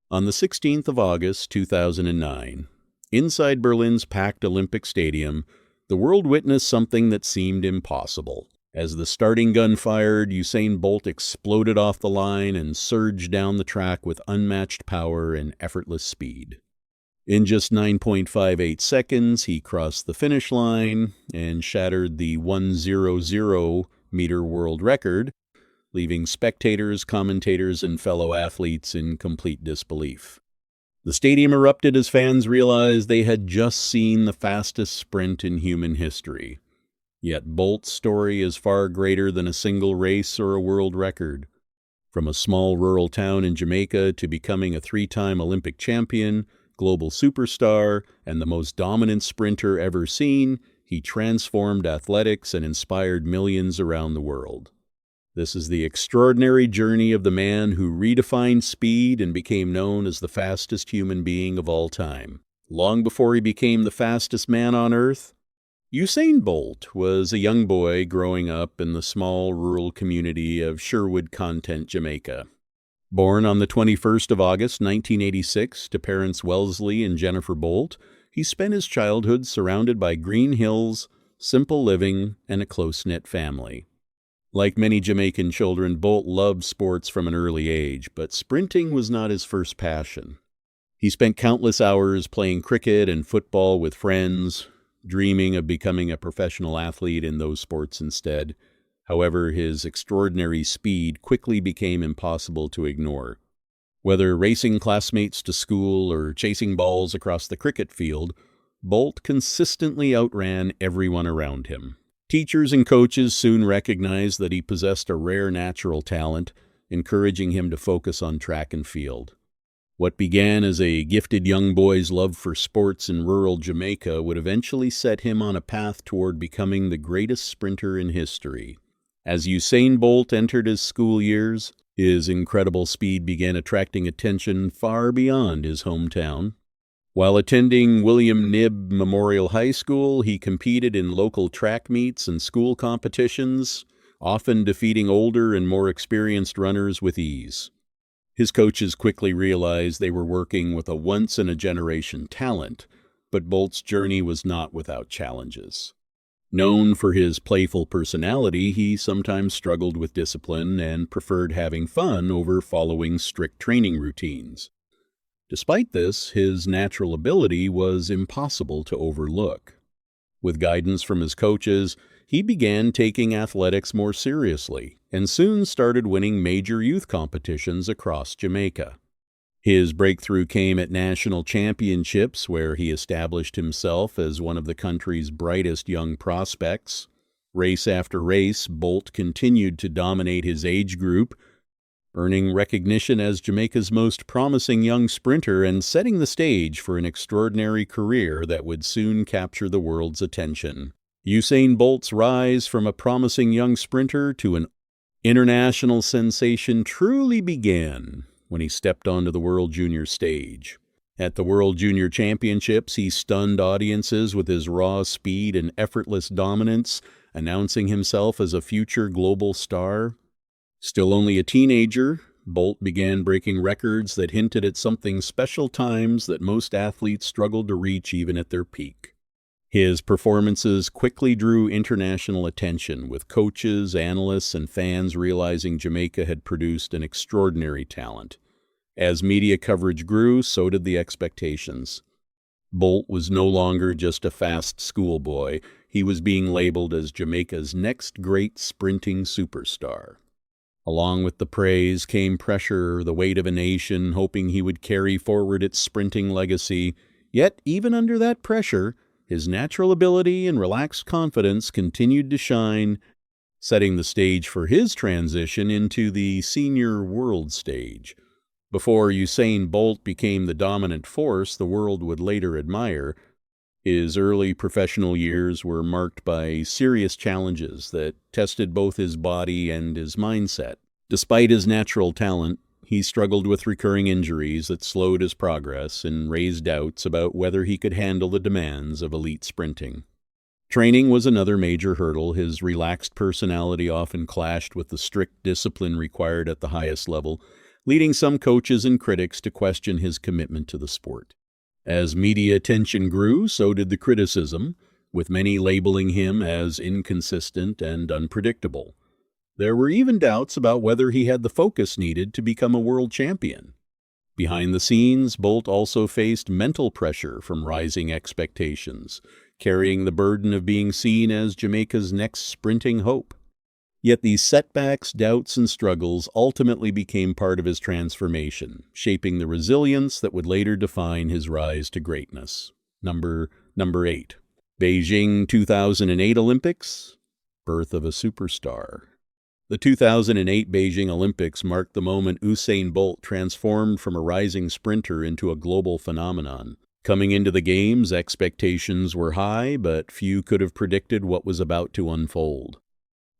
On the 16th of August, 2009, inside Berlin's packed Olympic Stadium, the world witnessed something that seemed impossible. As the starting gun fired, Usain Bolt exploded off the line and surged down the track with unmatched power and effortless speed. In just 9.58 seconds, he crossed the finish line and shattered the 100-meter world record, leaving spectators, commentators, and fellow athletes in complete disbelief. The stadium erupted as fans realized they had just seen the fastest sprint in human history. Yet Bolt's story is far greater than a single race or a world record. From a small rural town in Jamaica to becoming a three-time Olympic champion, global superstar, and the most dominant sprinter ever seen, he transformed athletics and inspired millions around the world. This is the extraordinary journey of the man who redefined speed and became known as the fastest human being of all time. Long before he became the fastest man on Earth, Usain Bolt was a young boy growing up in the small rural community of Sherwood-Content, Jamaica. Born on the 21st of August, 1986, to parents Wellesley and Jennifer Bolt, he spent his childhood surrounded by green hills, simple living, and a close-knit family. Like many Jamaican children, Bolt loved sports from an early age, but sprinting was not his first passion. He spent countless hours playing cricket and football with friends, dreaming of becoming a professional athlete in those sports instead. However, his extraordinary speed quickly became impossible to ignore. Whether racing classmates to school or chasing balls across the cricket field, Bolt consistently outran everyone around him. Teachers and coaches soon recognized that he possessed a rare natural talent, encouraging him to focus on track and field. What began as a gifted young boy's love for sports in rural Jamaica would eventually set him on a path toward becoming the greatest sprinter in history. As Usain Bolt entered his school years, his incredible speed began attracting attention far beyond his hometown. While attending William Knibb Memorial High School, he competed in local track meets and school competitions, often defeating older and more experienced runners with ease. His coaches quickly realized they were working with a once-in-a-generation talent, but Bolt's journey was not without challenges. Known for his playful personality, he sometimes struggled with discipline and preferred having fun over following strict training routines. Despite this, his natural ability was impossible to overlook. With guidance from his coaches, he began taking athletics more seriously and soon started winning major youth competitions across Jamaica. His breakthrough came at national championships, where he established himself as one of the country's brightest young prospects. Race after race, Bolt continued to dominate his age group, earning recognition as Jamaica's most promising young sprinter and setting the stage for an extraordinary career that would soon capture the world's attention. Usain Bolt's rise from a promising young sprinter to an international sensation truly began when he stepped onto the World Junior stage. At the World Junior Championships, he stunned audiences with his raw speed and effortless dominance, announcing himself as a future global star. Still only a teenager, Bolt began breaking records that hinted at something special times that most athletes struggled to reach even at their peak. His performances quickly drew international attention, with coaches, analysts, and fans realizing Jamaica had produced an extraordinary talent. As media coverage grew, so did the expectations. Bolt was no longer just a fast schoolboy. He was being labeled as Jamaica's next great sprinting superstar. Along with the praise came pressure, the weight of a nation hoping he would carry forward its sprinting legacy. Yet, even under that pressure, his natural ability and relaxed confidence continued to shine, setting the stage for his transition into the senior world stage. Before Usain Bolt became the dominant force the world would later admire, his early professional years were marked by serious challenges that tested both his body and his mindset. Despite his natural talent, he struggled with recurring injuries that slowed his progress and raised doubts about whether he could handle the demands of elite sprinting. Training was another major hurdle. His relaxed personality often clashed with the strict discipline required at the highest level, leading some coaches and critics to question his commitment to the sport. As media attention grew, so did the criticism, with many labeling him as inconsistent and unpredictable. There were even doubts about whether he had the focus needed to become a world champion. Behind the scenes, Bolt also faced mental pressure from rising expectations, carrying the burden of being seen as Jamaica's next sprinting hope. Yet these setbacks, doubts, and struggles ultimately became part of his transformation, shaping the resilience that would later define his rise to greatness. Number 8. Beijing 2008 Olympics, birth of a superstar. The 2008 Beijing Olympics marked the moment USAIN Bolt transformed from a rising sprinter into a global phenomenon. Coming into the Games, expectations were high, but few could have predicted what was about to unfold.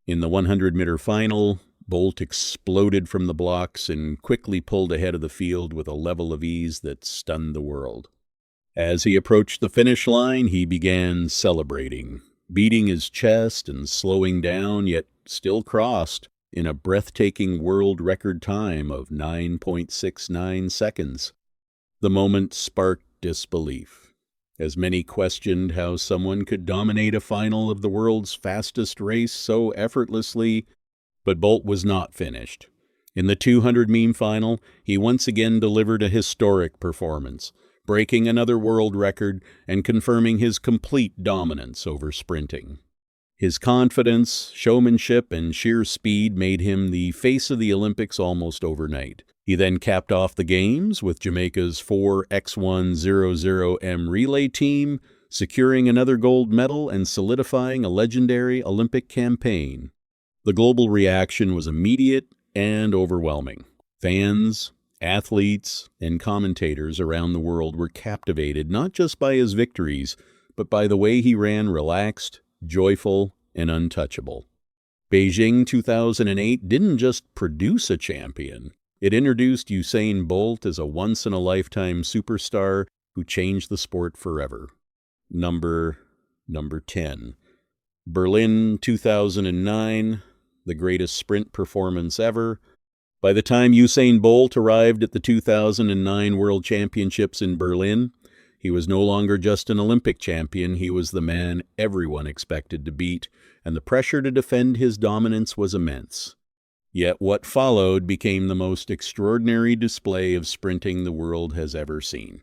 In the 100-meter final, Bolt exploded from the blocks and quickly pulled ahead of the field with a level of ease that stunned the world. As he approached the finish line, he began celebrating, beating his chest and slowing down, yet still crossed in a breathtaking world record time of 9.69 seconds. The moment sparked disbelief, as many questioned how someone could dominate a final of the world's fastest race so effortlessly. But Bolt was not finished. In the 200-meter final, he once again delivered a historic performance, breaking another world record and confirming his complete dominance over sprinting. His confidence, showmanship, and sheer speed made him the face of the Olympics almost overnight. He then capped off the Games with Jamaica's 4x100M relay team, securing another gold medal and solidifying a legendary Olympic campaign. The global reaction was immediate and overwhelming. Fans, athletes, and commentators around the world were captivated not just by his victories, but by the way he ran relaxed, joyful, and untouchable. Beijing 2008 didn't just produce a champion. It introduced Usain Bolt as a once-in-a-lifetime superstar who changed the sport forever. Number 10. Berlin 2009, the greatest sprint performance ever. By the time Usain Bolt arrived at the 2009 World Championships in Berlin, he was no longer just an Olympic champion, he was the man everyone expected to beat, and the pressure to defend his dominance was immense. Yet what followed became the most extraordinary display of sprinting the world has ever seen.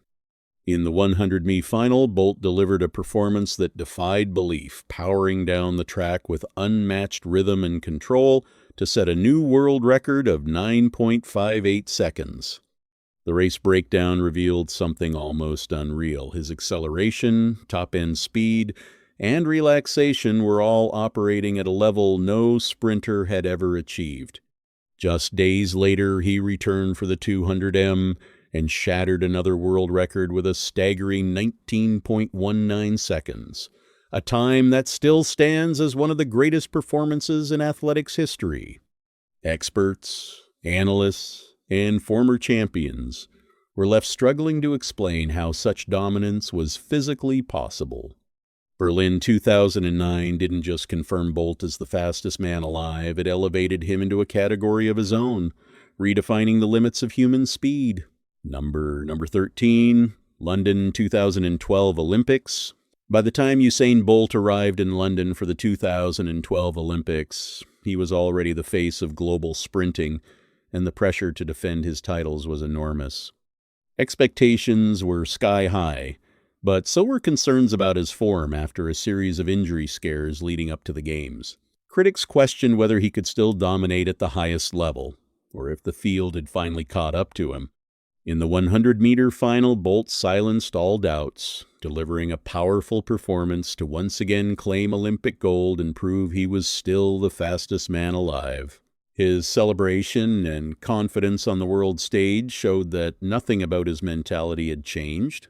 In the 100-meter final, Bolt delivered a performance that defied belief, powering down the track with unmatched rhythm and control to set a new world record of 9.58 seconds. The race breakdown revealed something almost unreal. His acceleration, top-end speed, and relaxation were all operating at a level no sprinter had ever achieved. Just days later, he returned for the 200M and shattered another world record with a staggering 19.19 seconds, a time that still stands as one of the greatest performances in athletics history. Experts, analysts, and former champions were left struggling to explain how such dominance was physically possible. Berlin 2009 didn't just confirm Bolt as the fastest man alive, it elevated him into a category of his own, redefining the limits of human speed. Number 13, London 2012 Olympics. By the time Usain Bolt arrived in London for the 2012 Olympics, he was already the face of global sprinting, and the pressure to defend his titles was enormous. Expectations were sky high, but so were concerns about his form after a series of injury scares leading up to the Games. Critics questioned whether he could still dominate at the highest level, or if the field had finally caught up to him. In the 100-meter final, Bolt silenced all doubts, delivering a powerful performance to once again claim Olympic gold and prove he was still the fastest man alive. His celebration and confidence on the world stage showed that nothing about his mentality had changed.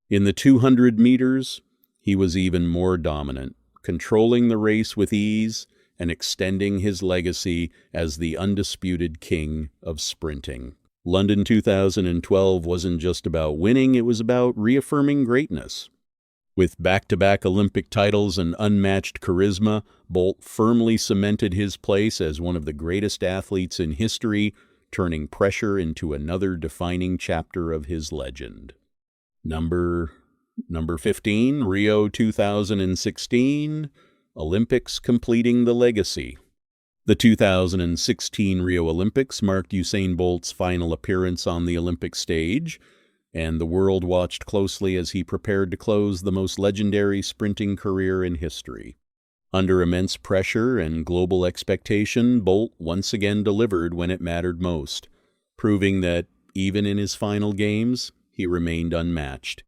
In the 200 meters, he was even more dominant, controlling the race with ease and extending his legacy as the undisputed king of sprinting. London 2012 wasn't just about winning, it was about reaffirming greatness. With back-to-back Olympic titles and unmatched charisma, Bolt firmly cemented his place as one of the greatest athletes in history, turning pressure into another defining chapter of his legend. Number 15, Rio 2016, Olympics completing the legacy. The 2016 Rio Olympics marked Usain Bolt's final appearance on the Olympic stage, and the world watched closely as he prepared to close the most legendary sprinting career in history. Under immense pressure and global expectation, Bolt once again delivered when it mattered most, proving that, even in his final games, he remained unmatched.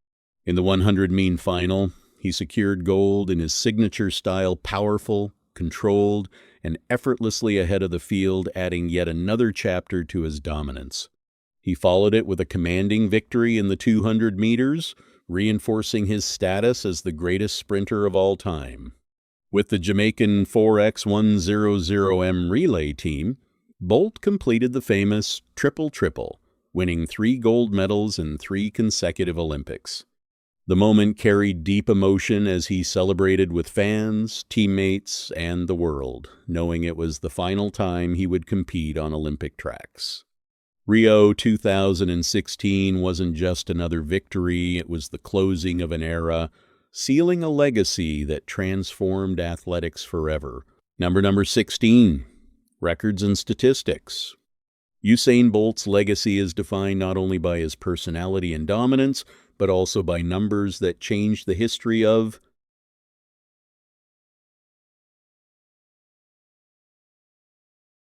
In the 100-meter final, he secured gold in his signature-style powerful, controlled, and effortlessly ahead of the field, adding yet another chapter to his dominance. He followed it with a commanding victory in the 200 meters, reinforcing his status as the greatest sprinter of all time. With the Jamaican 4x100M relay team, Bolt completed the famous triple-triple, winning 3 gold medals in 3 consecutive Olympics. The moment carried deep emotion as he celebrated with fans, teammates, and the world, knowing it was the final time he would compete on Olympic tracks. Rio 2016 wasn't just another victory, it was the closing of an era, sealing a legacy that transformed athletics forever. Number 16, records and statistics. Usain Bolt's legacy is defined not only by his personality and dominance, but also by numbers that changed the history of